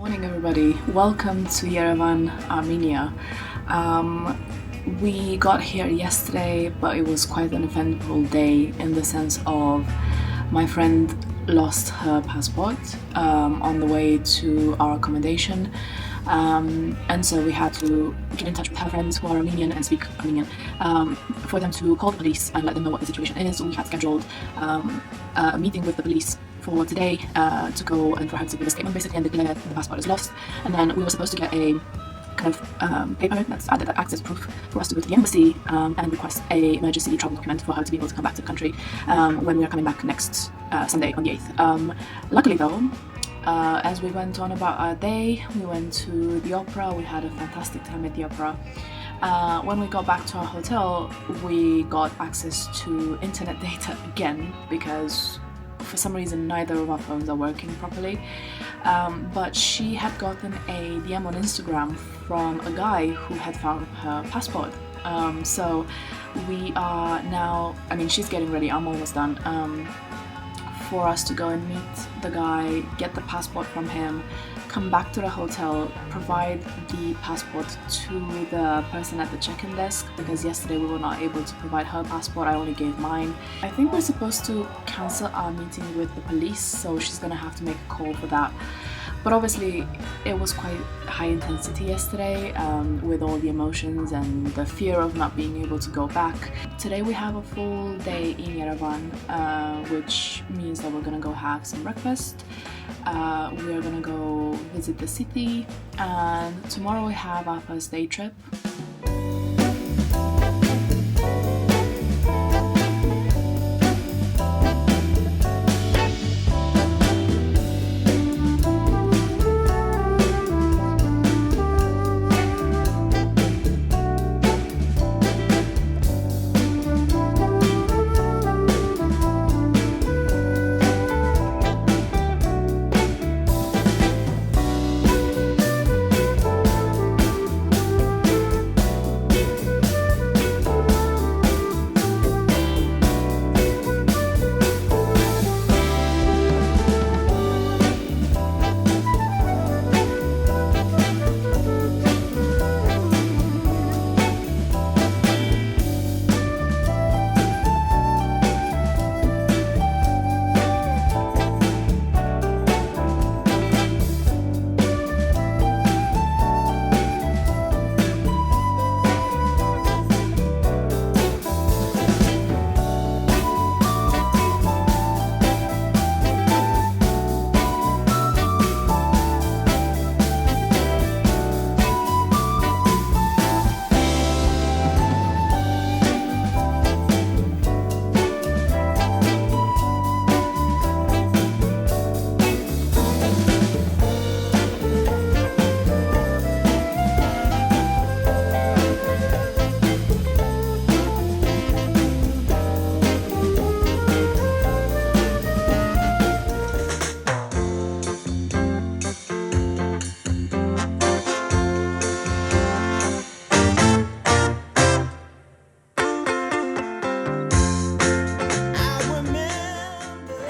Morning everybody, welcome to Yerevan, Armenia. We got here yesterday, but it was quite an eventful day in the sense of my friend lost her passport on the way to our accommodation, and so we had to get in touch with her friends who are Armenian and speak Armenian for them to call the police and let them know what the situation is. We had scheduled a meeting with the police for today to go and for her to give a statement basically and declare the passport is lost, and then we were supposed to get a kind of paper that's added access proof for us to go to the embassy and request a emergency travel document for her to be able to come back to the country when we are coming back next Sunday on the 8th. Luckily though, as we went on about our day, we went to the opera. We had a fantastic time at the opera. When we got back to our hotel, we got access to internet data again because for some reason neither of our phones are working properly, but she had gotten a DM on Instagram from a guy who had found her passport. So we are now, she's getting ready, I'm almost done, for us to go and meet the guy, get the passport from him, come back to the hotel, provide the passport to the person at the check-in desk, because yesterday we were not able to provide her passport, I only gave mine. I think we're supposed to cancel our meeting with the police, so she's gonna have to make a call for that. But obviously it was quite high intensity yesterday with all the emotions and the fear of not being able to go back. Today we have a full day in Yerevan, which means that we're gonna go have some breakfast. We are gonna go visit the city, and tomorrow we have our first day trip.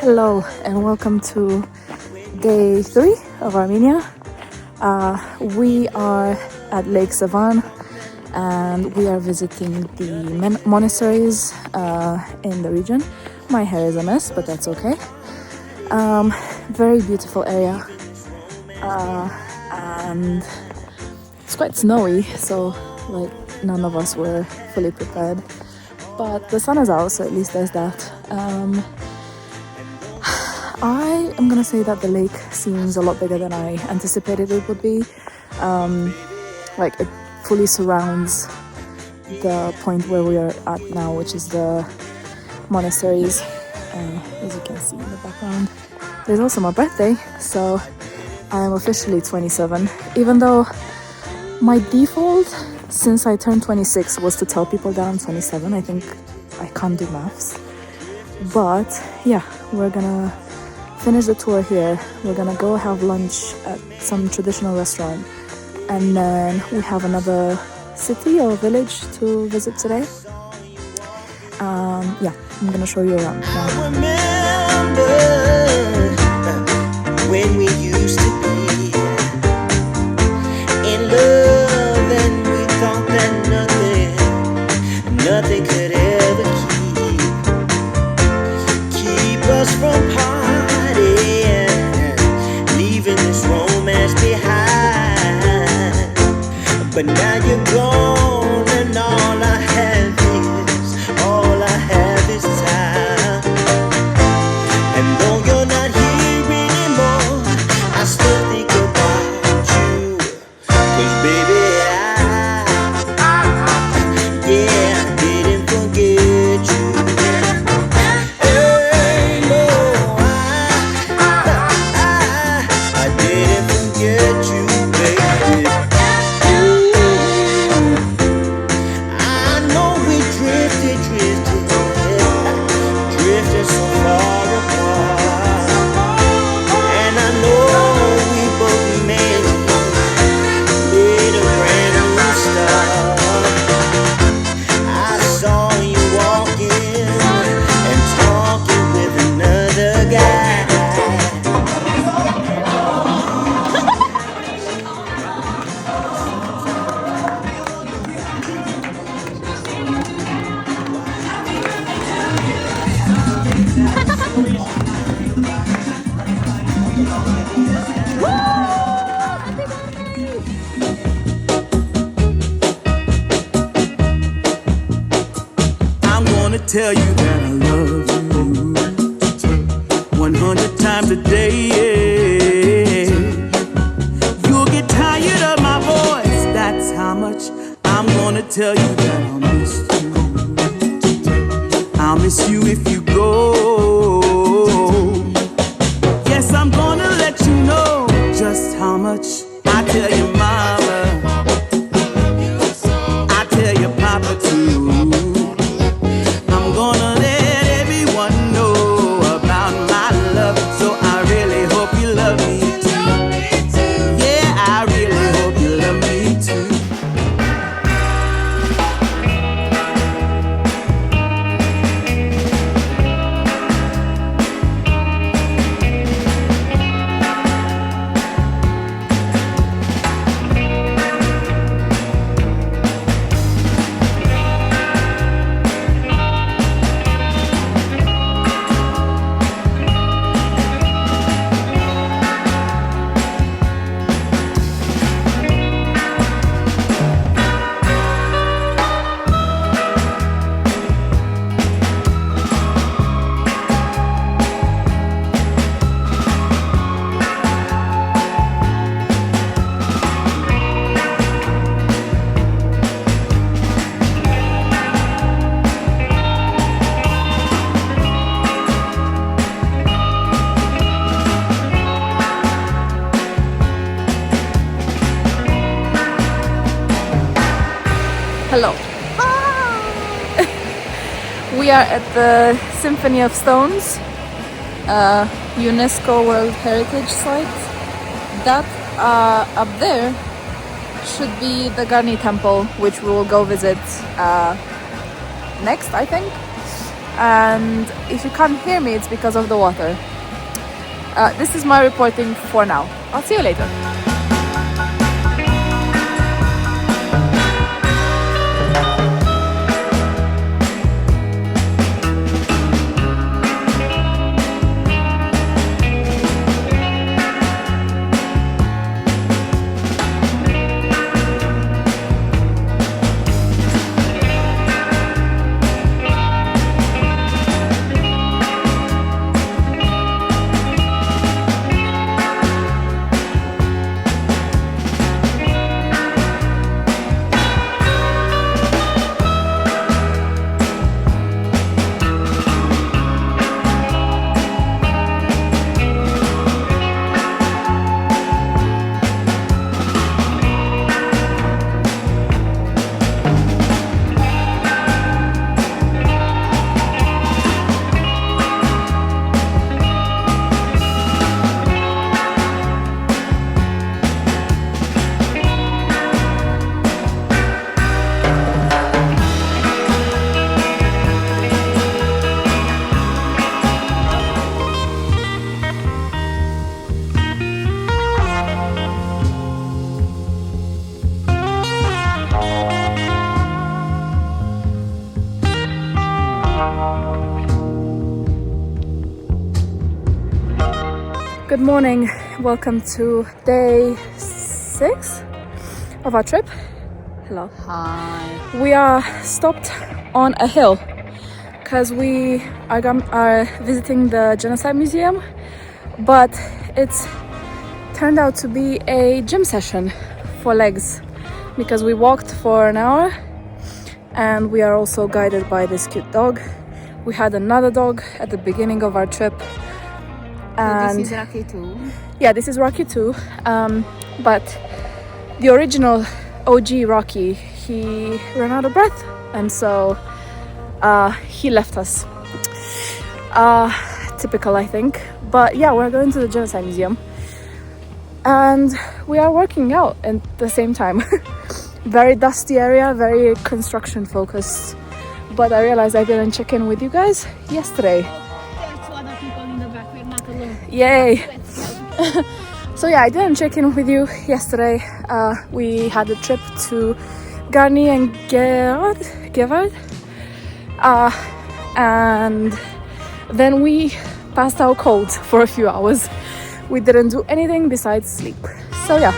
Hello and welcome to day 3 of Armenia. We are at Lake Sevan and we are visiting the monasteries in the region. My hair is a mess, but that's okay. Very beautiful area, and it's quite snowy, so like none of us were fully prepared, but the sun is out, so at least there's that. I am gonna say that the lake seems a lot bigger than I anticipated it would be. Like it fully surrounds the point where we are at now, which is the monasteries, as you can see in the background. There's also my birthday, so I am officially 27, even though my default since I turned 26 was to tell people that I'm 27. I think I can't do maths, but yeah, we're gonna finish the tour here. We're gonna go have lunch at some traditional restaurant, and then we have another city or village to visit today. Yeah, I'm gonna show you around now. I remember when we used to be left behind. But now you're gone, and all I have is time. And though you're not here anymore, I still think about you. 'Cause baby, yeah, I didn't forget you. Hey, no, I didn't forget you, baby. I know we drifted so far apart, and I know we both made a brand new start. I saw you walking and talking with another guy. I'm gonna tell you that I love you 100 times a day. You'll get tired of my voice, that's how much I'm gonna tell you that I'll miss you. I'll miss you if you go. Yes, I'm gonna let you know just how much I tell your mama, I tell your papa too. I'm gonna let everyone know about my love, so I really hope you love me too. Yeah, I really hope you love me too. Hello. We are at the Symphony of Stones, UNESCO World Heritage Site. That up there should be the Garni Temple, which we will go visit next, I think. And if you can't hear me, it's because of the water. This is my reporting for now. I'll see you later. Good morning. welcome to day 6 of our trip. Hello. Hi. We are stopped on a hill because we are visiting the Genocide Museum, but it's turned out to be a gym session for legs because we walked for an hour and we are also guided by this cute dog. We had another dog at the beginning of our trip. And this is Rocky too. Yeah, this is Rocky too. But the original OG Rocky, he ran out of breath, and so he left us. Typical, I think. But yeah, we're going to the Genocide Museum, and we are working out at the same time. Very dusty area, very construction focused. But I realized I didn't check in with you guys yesterday. There's 2 other people in the back. We're not alone. Yay! Let's go. So yeah, I didn't check in with you yesterday. We had a trip to Garni and Geghard. And then we passed out cold for a few hours. We didn't do anything besides sleep. So yeah.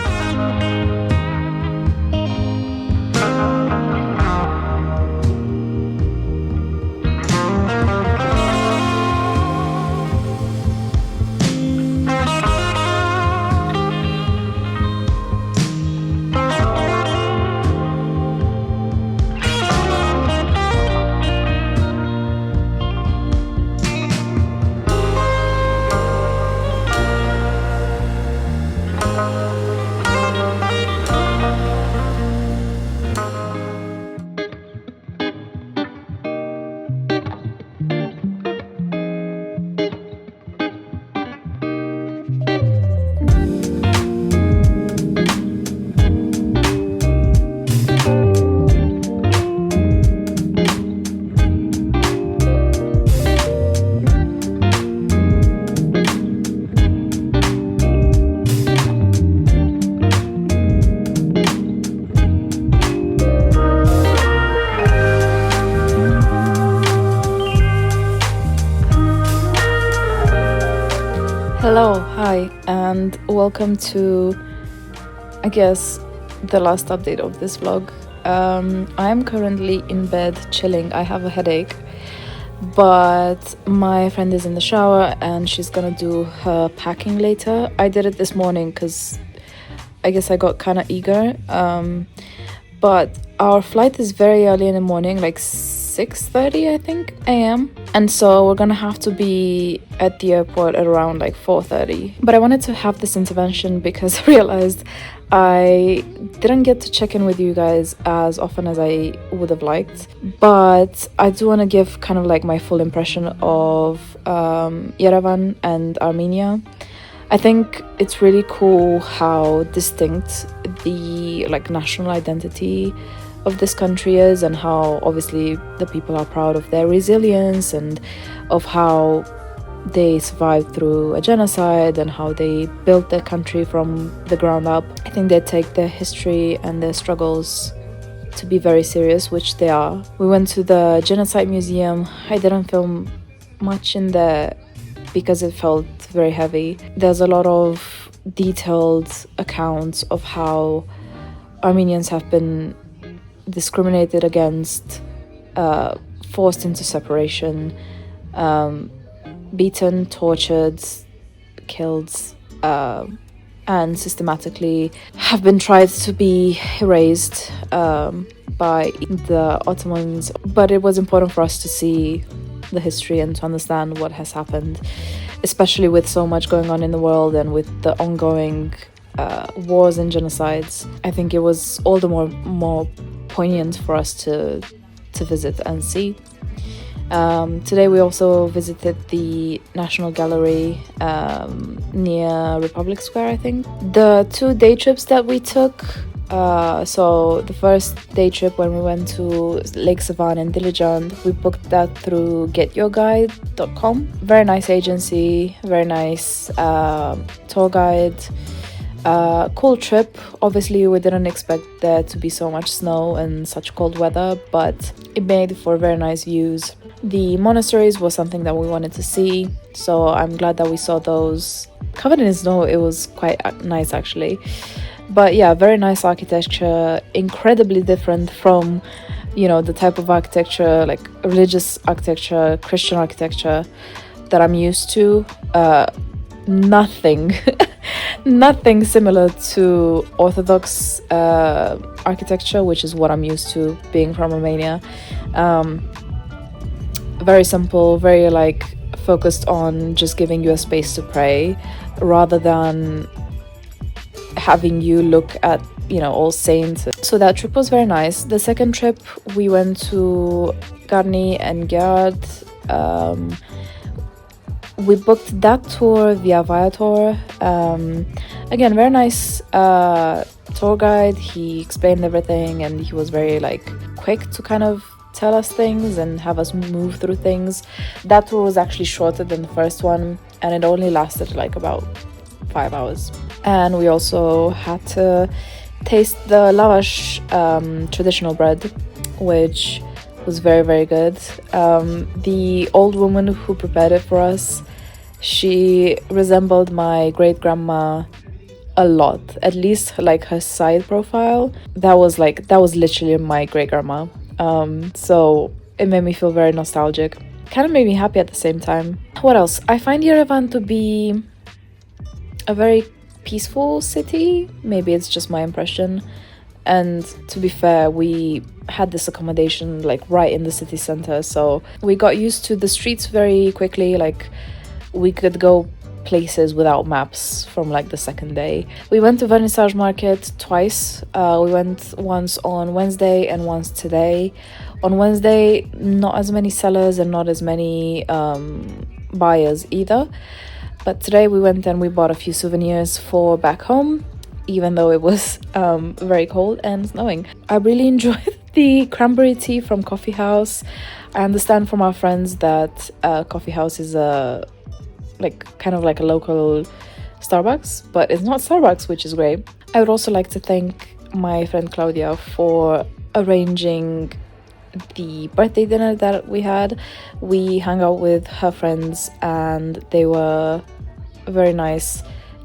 Hello, hi, and welcome to, I guess, the last update of this vlog. I am currently in bed chilling. I have a headache, but my friend is in the shower and she's gonna do her packing later. I did it this morning because I guess I got kind of eager, but our flight is very early in the morning, like 6:30 I think a.m. and so we're gonna have to be at the airport at around like 4:30. But I wanted to have this intervention because I realized I didn't get to check in with you guys as often as I would have liked, but I do want to give kind of like my full impression of Yerevan and Armenia. I think it's really cool how distinct the like national identity of this country is, and how obviously the people are proud of their resilience and of how they survived through a genocide and how they built their country from the ground up. I think they take their history and their struggles to be very serious, which they are. We went to the Genocide Museum. I didn't film much in there because it felt very heavy. There's a lot of detailed accounts of how Armenians have been discriminated against, forced into separation, beaten, tortured, killed, and systematically have been tried to be erased by the Ottomans. But it was important for us to see the history and to understand what has happened, especially with so much going on in the world and with the ongoing wars and genocides. I think it was all the more poignant for us to visit and see. Today we also visited the National Gallery near Republic Square, I think. The 2 day trips that we took, so the first day trip when we went to Lake Sevan and Dilijan, we booked that through getyourguide.com. Very nice agency, very nice tour guide. Cool trip. Obviously we didn't expect there to be so much snow and such cold weather, but it made for very nice views. The monasteries was something that we wanted to see, so I'm glad that we saw those. Covered in snow, it was quite nice actually. But yeah, very nice architecture, incredibly different from, you know, the type of architecture, like religious architecture, Christian architecture that I'm used to. Nothing nothing similar to Orthodox architecture, which is what I'm used to being from Armenia. Very simple, very like focused on just giving you a space to pray rather than having you look at, you know, all saints. So that trip was very nice. The second trip we went to Garni and Geghard. We booked that tour via Viator. Again, very nice tour guide. He explained everything and he was very like quick to kind of tell us things and have us move through things. That tour was actually shorter than the first one and it only lasted like about 5 hours. And we also had to taste the lavash traditional bread, which was very, very good. The old woman who prepared it for us, she resembled my great grandma a lot, at least like her side profile. That was literally my great grandma. So it made me feel very nostalgic. Kind of made me happy at the same time. What else? I find Yerevan to be a very peaceful city. Maybe it's just my impression. And to be fair, we had this accommodation like right in the city center, so we got used to the streets very quickly. Like we could go places without maps from like the second day. We went to Vernissage Market twice. We went once on Wednesday and once today. On Wednesday, not as many sellers and not as many buyers either. But today we went and we bought a few souvenirs for back home, even though it was very cold and snowing. I really enjoyed the cranberry tea from Coffee House. I understand from our friends that Coffee House is kind of like a local Starbucks, but it's not Starbucks, which is great. I would also like to thank my friend Claudia for arranging the birthday dinner that we had. We hung out with her friends and they were very nice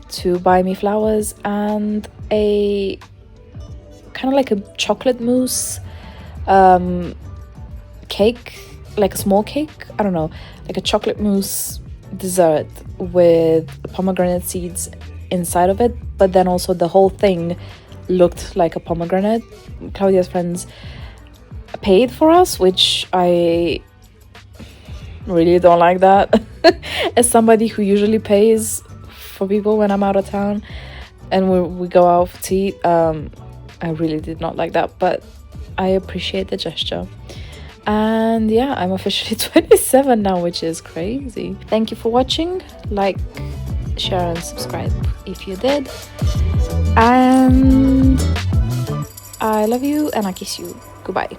to buy me flowers and a kind of like a chocolate mousse cake, like a small cake, I don't know, like a chocolate mousse dessert with pomegranate seeds inside of it, but then also the whole thing looked like a pomegranate. Claudia's friends paid for us, which I really don't like that. As somebody who usually pays for people when I'm out of town and we go out to eat, I really did not like that, but I appreciate the gesture. And yeah, I'm officially 27 now, which is crazy. Thank you for watching. Like, share and subscribe if you did. And I love you and I kiss you. Goodbye.